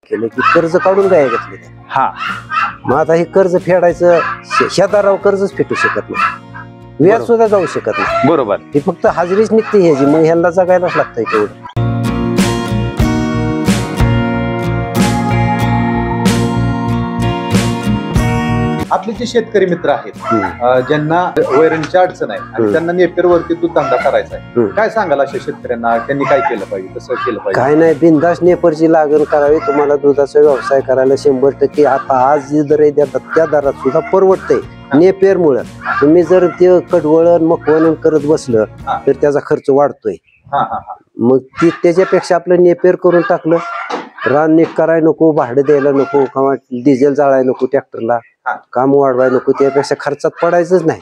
केलं की कर्ज काढून गाय घेतले. हा मग आता हे कर्ज फेडायचं ह्या दारावर कर्जच फेटू शकत नाही, व्याज सुद्धा जाऊ शकत नाही. बरोबर. ही फक्त हाजरीच निघते ह्याची, मग ह्यांना जगायलाच लागतंय तेवढं. आपले जे शेतकरी मित्र आहेत ज्यांना वैरणची अडचण आहे आणि त्यांना नेपेरवरती दूध धंदा करायचा आहे, काय सांगाल अशा शेतकऱ्यांना? त्यांनी काय केलं पाहिजे, कसं केलं पाहिजे? काय नाही, बिनधास्त नेपरची लागण करावी. तुम्हाला दुधाचा व्यवसाय करायला 100% आता आज जे दर देतात त्या दरात सुद्धा परवडतंय नेपेरमुळं. तुम्ही जर ते कडवळण मकवण करत बसलं तर त्याचा खर्च वाढतोय. मग त्याच्यापेक्षा आपलं नेपेर करून टाकलं, रान नीट करायला नको, भाडं द्यायला नको, किंवा डिझेल जाळायला नको, ट्रॅक्टरला काम वाढवायला नको, त्यापेक्षा खर्चात पडायचंच नाही.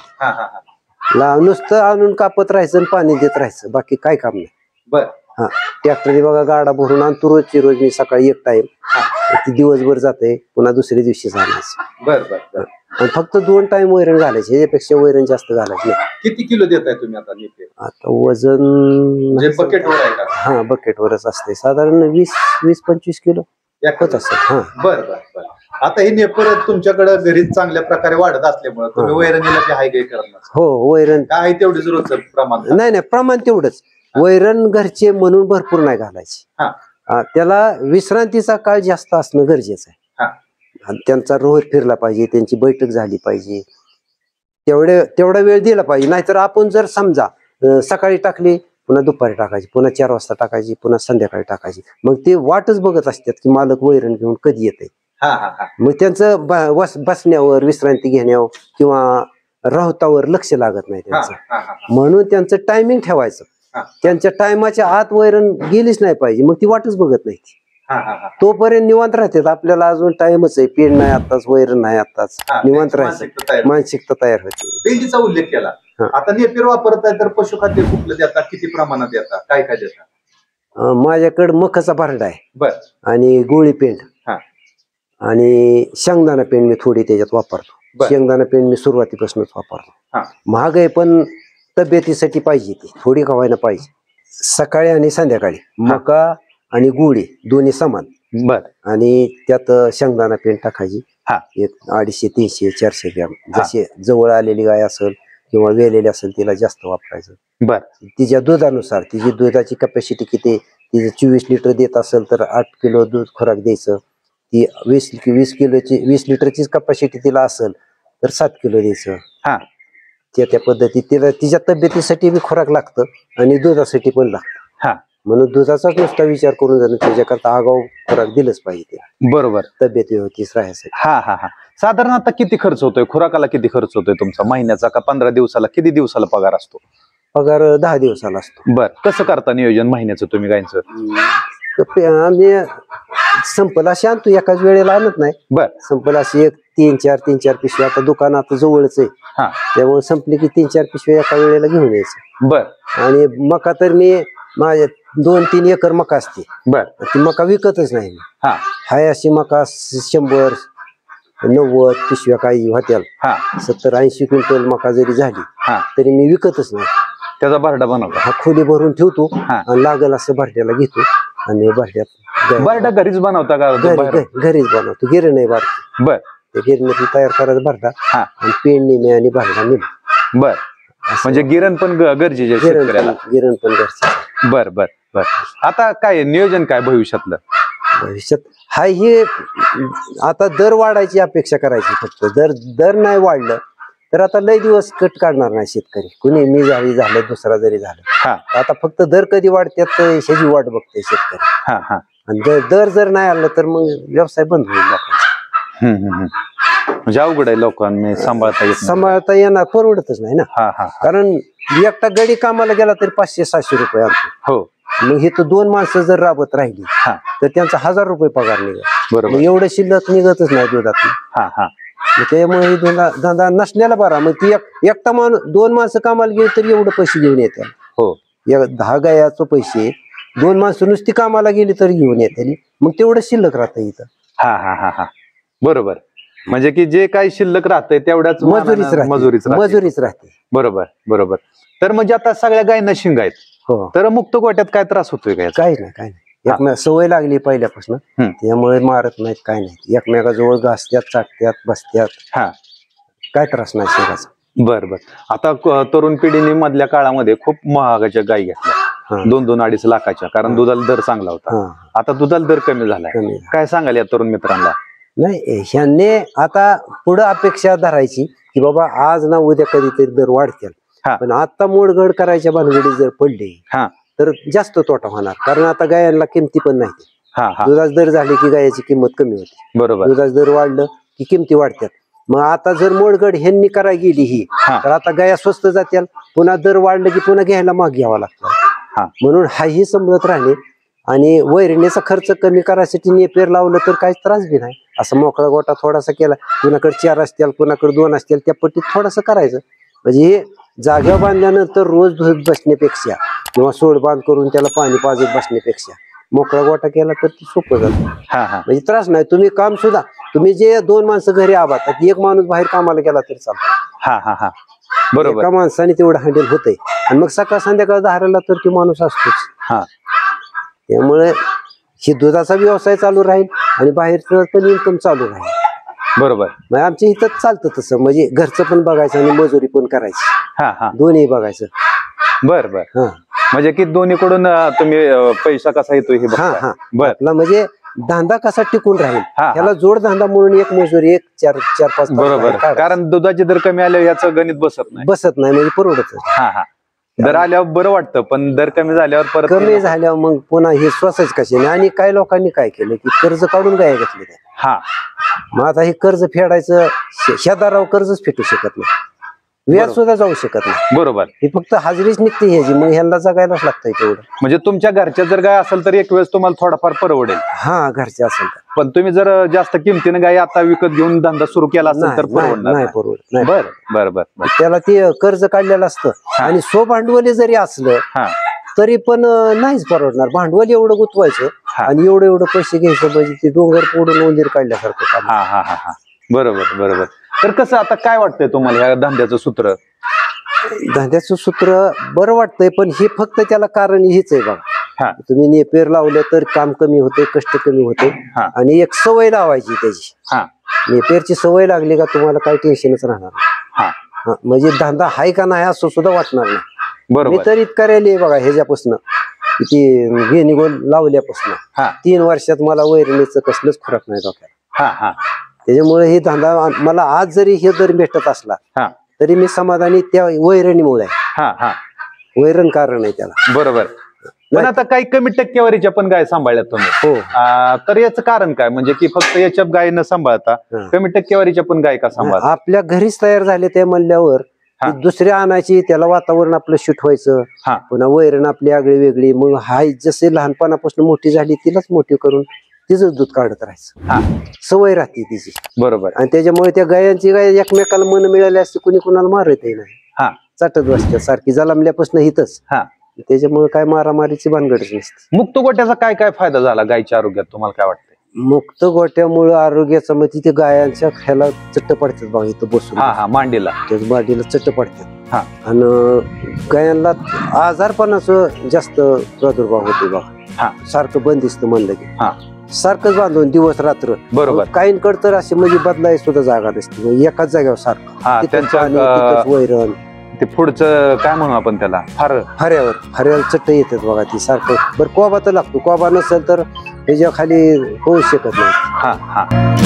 नुसतं आणून कापत राहायचं आणि पाणी देत राहायचं, बाकी काय काम नाही. हा ट्रॅक्टरने बघा गाडा भरून आणतो रोजची रोज. मी सकाळी एक टाइम, ती दिवसभर जाते, पुन्हा दुसऱ्या दिवशी जाण्याचं. आणि फक्त 2 टाइम वैरण घालायचे, ह्याच्यापेक्षा वैरण जास्त घालायची नाही. किती किलो देताय तुम्ही आता नेपेर? आता वजन बकेटवर आहे का? हा बकेटवरच असते, साधारण 20-25 किलो होत असेल. हा बरं. आता ही नेपर तुमच्याकडे घरीच चांगल्या प्रकारे वाढत असल्यामुळे तुम्ही वैरणीला जे हाय करणार? हो, वैरण काय तेवढीच रोजचं प्रमाण? नाही, प्रमाण तेवढंच. वैरण घरचे म्हणून भरपूर नाही घालायची. त्याला विश्रांतीचा काळ जास्त असणं गरजेचं आहे. त्यांचा रोज फिरला पाहिजे, त्यांची बैठक झाली पाहिजे, तेवढा वेळ दिला पाहिजे. नाहीतर आपण जर समजा सकाळी टाकली, पुन्हा दुपारी टाकायची, पुन्हा 4 वाजता टाकायची, पुन्हा संध्याकाळी टाकायची, मग ते वाटच बघत असतात की मालक वैरण घेऊन कधी येते. मग त्यांचं बसण्यावर, विश्रांती घेण्यावर किंवा राहतावर लक्ष लागत नाही त्यांचं. म्हणून त्यांचं टायमिंग ठेवायचं. त्यांच्या टायमाच्या आत वैरण गेलीच नाही पाहिजे, मग ती वाटच बघत नाही. तोपर्यंत निवांत राहतात. आपल्याला अजून टाइमच आहे, पेंड नाही आताच, वैरण नाही आताच, निवांत राहायचं, मानसिकता तयार होते. पेंडीचा उल्लेख केला. आता नेपेर वापरताय तर पशुखाद्य कुठलं देता, किती प्रमाणात देता, काय काय देता? माझ्याकडे मकाचा भरडा आहे आणि गोळी पेंड आणि शेंगदाणा पेंड मी थोडी त्याच्यात वापरतो. शेंगदाणा पेंड मी सुरुवातीपासूनच वापरतो. महाग आहे पण तब्येतीसाठी पाहिजे, ती थोडी खावायला पाहिजे. सकाळी आणि संध्याकाळी मका आणि गुळी दोन्ही समान. आणि त्यात शेंगदाणा पेंड टाकायची, एक 250, 300, 400 ग्रॅम. जशी जवळ आलेली गाय असेल किंवा वेलेली असेल तिला जास्त वापरायचं. तिच्या दुधानुसार, तिची दुधाची कॅपॅसिटी किती, तिचं 24 लिटर देत असेल तर 8 किलो दूध खुराक द्यायचं. ती 20 लिटरची कॅपॅसिटी तिला असेल तर 7 किलो द्यायचं. त्या पद्धतीत तिला तिच्या तब्येतीसाठी बी खुराक लागतं आणि दुधासाठी पण लागतं. म्हणून दुधाचाच नुसता विचार करून जाणं, त्याच्याकरता आगाऊ खुराक दिलंच पाहिजे. बरोबर. तब्येत व्यवस्थित राहायसाठी. साधारण आता किती खर्च होतोय खुराकाला? किती खर्च होतोय तुमचा महिन्याचा का 15 दिवसाला? किती दिवसाला पगार असतो? पगार 10 दिवसाला असतो. कसं करता नियोजन महिन्याचं तुम्ही गायचं? आम्ही संपल अशी आणतो, एकाच वेळेला आणत नाही. संपल अशी 3-4 पिशव्या. आता दुकान आता जवळच आहे, त्यामुळे संपली की 3-4 पिशव्या एका वेळेला घेऊन यायचं. आणि मका तर मी माझ्या 2-3 एकर मका असते. ती मका विकतच नाही. हाय अशी मका 100-90 पिशव्या काही होत्या. 70-80 क्विंटल मका जरी झाली तरी मी विकतच नाही. त्याचा भरडा बनवतो. खोली भरून ठेवतो आणि लागल असं भरड्याला घेतो आणि भरडा घरीच बनवता का? घरीच बनवतो. गिरण नाही बारकी. त्या गिरणीतून तयार करायचं भरडा आणि पेंड नेमे आणि भरडा नेमे. म्हणजे गिरण पण गरजेचे, गिरण पण गरजेचे. आता काय नियोजन काय भविष्यातलं? भविष्यात हाय हे आता दर वाढायची अपेक्षा करायची. फक्त दर नाही वाढलं तर आता लय दिवस कट काढणार नाही शेतकरी. कुणी मी झालं दुसरा जरी झालं, आता फक्त दर कधी वाढतात ह्याची वाट बघते शेतकरी. आणि दर जर नाही आलं तर मग व्यवसाय बंद होईल लोकांचा. म्हणजे अवघड आहे, लोकांनी सांभाळता येणार, परवडतच नाही ना. कारण एकटा गडी कामाला गेला तरी 500-600 रुपये आणतो. मग हे तर 2 माणसं जर राबत राहिली तर त्यांचा 1000 रुपये पगार निघत. एवढं शिल्लक निघतच नाही दुधात. त्यामुळे धंदा नसण्याला बरा. मग ती एकटा माणूस 2 माणसं कामाला गेली तरी एवढे पैसे घेऊन येतात. 10 गायाचे पैसे 2 माणसं नुसती कामाला गेली तरी घेऊन येते. मग तेवढं शिल्लक राहतं इथं. बरोबर. म्हणजे की जे काही शिल्लक राहतंय तेवढ्याच मजुरीच राहते. बरोबर. तर म्हणजे आता सगळ्या गायींना शिंग आहेत, तर मुक्त गोट्यात काय त्रास होतोय? काय नाही. सवय लागली पहिल्यापासून, त्यामुळे मारत नाहीत काय नाही. एकमेकाजवळ घासत्यात, चाटत्यात, बसत्यात, काय त्रास नाही शेराचा. बर बर. आता तरुण पिढीने मधल्या काळामध्ये खूप महागाच्या गायी घेतल्या, 2-2-2.5 लाखाच्या, कारण दुधाला दर चांगला होता. आता दुधाला दर कमी झालाय. काय सांगाल या तरुण मित्रांना? नाही, ह्यांनी आता पुढे अपेक्षा धरायची की बाबा आज ना उद्या कधीतरी दर वाढतील, पण आता मोडगड करायच्या भानगडीत जर पडले तर जास्त तोटा होणार. कारण आता गायांना किमती पण नाही. दुधाच दर झाले की गायाची किंमत कमी होती. बरोबर. दुधाच दर वाढलं की किमती वाढतात. मग आता जर मोडगड ह्यांनी करायला गेली ही, तर आता गाया स्वस्त जातील, पुन्हा दर वाढलं की पुन्हा घ्यायला माग घ्यावा लागतो. म्हणून हाही समजत राहिले. आणि वैरणीचा खर्च कमी करायसाठी नेपेर लावलं तर काहीच त्रास बी नाही. असं मोकळा गोटा थोडासा केला, कुणाकडे 4 असतील, कुणाकडे 2 असतील, त्या पट्टीत थोडंसं करायचं. म्हणजे हे जागेवर बांधल्यानंतर रोज धुत बसण्यापेक्षा किंवा सोड बांध करून त्याला पाणी पाजत बसण्यापेक्षा मोकळा गोटा केला तर ते सोपं जातं. म्हणजे त्रास नाही. तुम्ही काम सुद्धा, तुम्ही जे 2 माणसं घरी आबातात, एक माणूस बाहेर कामाला गेला तरी चालतो. बरोबर. एका माणसाने तेवढं हँडल होतंय. आणि मग सकाळ संध्याकाळ धारायला तर तो माणूस असतोच. त्यामुळे ही दुधाचा व्यवसाय चालू राहील आणि बाहेरचं पण इन्कम चालू राहील. बरोबर. मग आमच्या इथं चालतं तसं, म्हणजे घरचं पण बघायचं आणि मजुरी पण करायची, दोन्ही बघायचं. बर बर. म्हणजे की दोन्हीकडून तुम्ही पैसा कसा येतो हे बघता. आपला म्हणजे धंदा कसा टिकून राहील त्याला जोड धंदा म्हणून एक मजुरी, एक 4-5. बरोबर. कारण दुधाचे दर कमी आले याचं गणित बसत नाही म्हणजे परवडत. दर आल्यावर बरं वाटतं, पण दर कमी झाल्यावर परत कमी झाल्यावर मग पुन्हा हे स्वतःच कसे. आणि काही लोकांनी काय केलं की कर्ज काढून गाय घेतले. मग आता हे कर्ज फेडायचं, शेजारावर कर्जच फेटू शकत नाही, व्याज सुद्धा जाऊ शकत नाही. बरोबर. ही फक्त हाजरीच निघते ह्याची, मग ह्यांना जगायलाच लागतंय तेवढं. म्हणजे तुमच्या घरच्या जर गाय असेल तर एक वेळेस तुम्हाला थोडाफार परवडेल. घरच्या असेल तर. पण तुम्ही जर जास्त किमतीने गाय आता विकत घेऊन धंदा सुरू केला असेल तर परवडणार नाही. परवडत. बर बर. त्याला ते कर्ज काढलेलं असतं आणि भांडवली जरी असलं तरी पण नाहीच परवडणार. भांडवल एवढं गुंतवायचं आणि एवढं पैसे घ्यायचं, म्हणजे ते डोंगर फोडून उंदीर काढल्यासारखं काम. बरोबर बरोबर. तर कसं आता काय वाटतंय तुम्हाला या धंद्याचं सूत्र? धंद्याचं सूत्र बरं वाटतंय, पण हे फक्त त्याला कारण हेच आहे बघा. तुम्ही नेपेर लावलं तर काम कमी होते, कष्ट कमी होते, आणि एक सवय लावायची त्याची. नेपेरची सवय लागली का तुम्हाला काही टेन्शनच राहणार नाही. म्हणजे धंदा हाय का नाही असं सुद्धा वाटणार नाही. मी तर इतका राहिले बघा ह्याच्यापासून, किती घेणीगोल लावल्यापासून 3 वर्षात मला वैरणीचं कसलंच फरक नाही डोक्याला. त्याच्यामुळे हे धंदा मला आज जरी हे दर भेटत असला तरी मी समाधानी त्या वैरणीमुळे. वैरण कारण आहे त्याला. बरोबर. पण आता काही कमी टक्केवारीच्या पण गाय सांभाळल्यात तुम्ही, तर याचं कारण काय? म्हणजे की फक्त याच्या गाय न सांभाळता कमी टक्केवारीच्या पण गाय का सांभाळतात? आपल्या घरीच तयार झाले त्या म्हणल्यावर दुसऱ्या आणायची, त्याला वातावरण आपलं शिट व्हायचं, पुन्हा वैरण आपली आगळी वेगळी. मग हाय जसे लहानपणापासून मोठी झाली तिलाच मोठी करून तिचंच दूध काढत राहायचं, सवय राहते तिची. बरोबर. आणि त्याच्यामुळे त्या गायांची गाय एकमेकाला मन मिळाली असते, कुणी कुणाला मारतही नाही, चाटत बसतात सारखी जलमल्यापासून हितच. त्याच्यामुळे काय मारामारीची भानगडच नसते. मुक्त गोट्याचा काय काय फायदा झाला गायच्या आरोग्यात तुम्हाला काय वाटतं? मुक्त गोट्यामुळे आरोग्याचा, मग तिथे गायांच्या ह्याला चट्ट पडतात बघा, इथं बसून मांडीला चट्ट पडतात. आणि गायांना आजारपणाचं जास्त प्रादुर्भाव होतो बघा. सारखं बंदिस्त म्हणलं की सारखंच बांधून दिवस रात्र. बरोबर. काहींकडे तर असे म्हणजे बदलाय सुद्धा जागा नसते, एकाच जागेवर सारखं वैरण. ते पुढचं काय म्हणू आपण त्याला, फाऱ्यावर चट्ट येतात बघा ती सारखं. बरं कोबा तर लागतो, कोबा नसेल तर त्याच्या खाली होऊ शकत नाही.